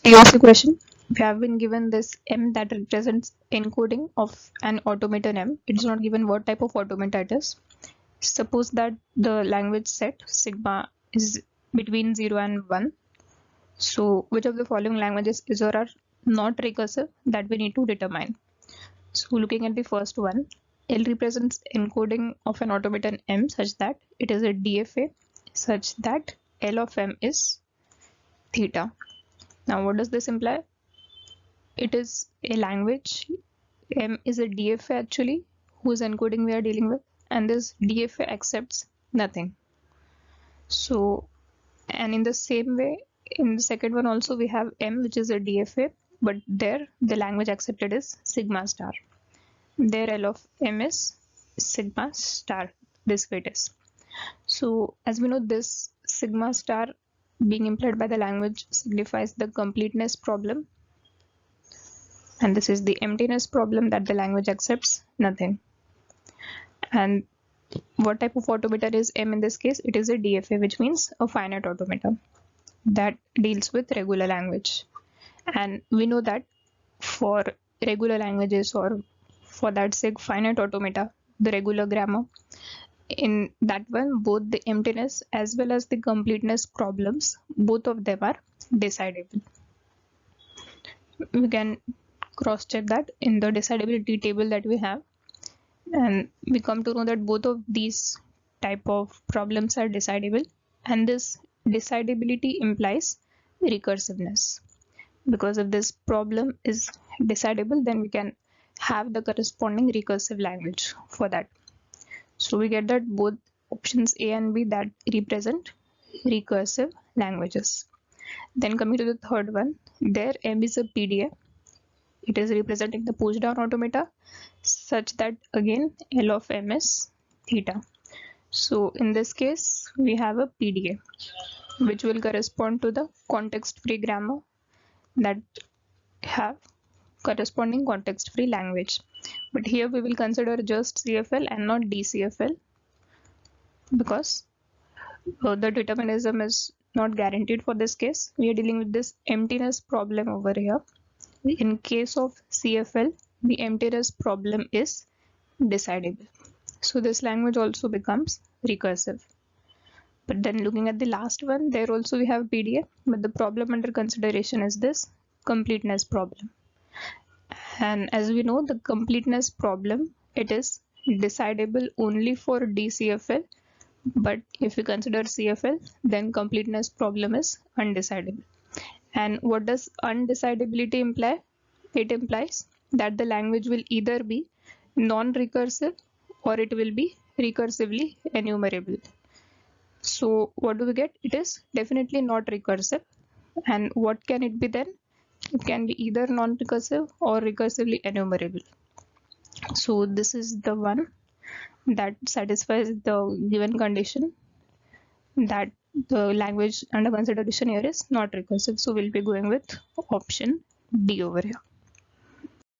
TOC question. We have been given this M that represents encoding of an automaton M. It's not given what type of automata it is. Suppose that the language set sigma is between 0 and 1. So which of the following languages is or are not recursive, that we need to determine. So looking at the first one, L represents encoding of an automaton M such that it is a DFA such that L of M is theta. Now what does this imply? It is a language. M is a DFA actually, whose encoding we are dealing with, and this DFA accepts nothing. So, and in the same way, in the second one also we have M, which is a DFA, but there the language accepted is sigma star. There L of M is sigma star. This way it is. So as we know, this sigma star being implied by the language signifies the completeness problem, and this is the emptiness problem, that the language accepts nothing. And what type of automata is M in this case? It is a DFA, which means a finite automata that deals with regular language. And we know that for regular languages, or for that sake finite automata, the regular grammar, in that one both the emptiness as well as the completeness problems, both of them are decidable. We can cross check that in the decidability table that we have, and we come to know that both of these type of problems are decidable, and this decidability implies recursiveness. Because if this problem is decidable, then we can have the corresponding recursive language for that. So we get that both options A and B that represent recursive languages. Then coming to the third one, there M is a PDA. It is representing the push down automata such that again L of M is theta. So in this case we have a PDA which will correspond to the context free grammar that have corresponding context free language. But here we will consider just CFL and not DCFL, because the determinism is not guaranteed for this case. We are dealing with this emptiness problem over here. In case of CFL, the emptiness problem is decidable. So this language also becomes recursive. But then looking at the last one, there also we have PDA, but the problem under consideration is this completeness problem. And as we know, the completeness problem, it is decidable only for DCFL, but if we consider CFL, then completeness problem is undecidable. And what does undecidability imply? It implies that the language will either be non-recursive or it will be recursively enumerable. So what do we get? It is definitely not recursive. And what can it be then? It can be either non-recursive or recursively enumerable. So this is the one that satisfies the given condition that the language under consideration here is not recursive. So we'll be going with option D over here.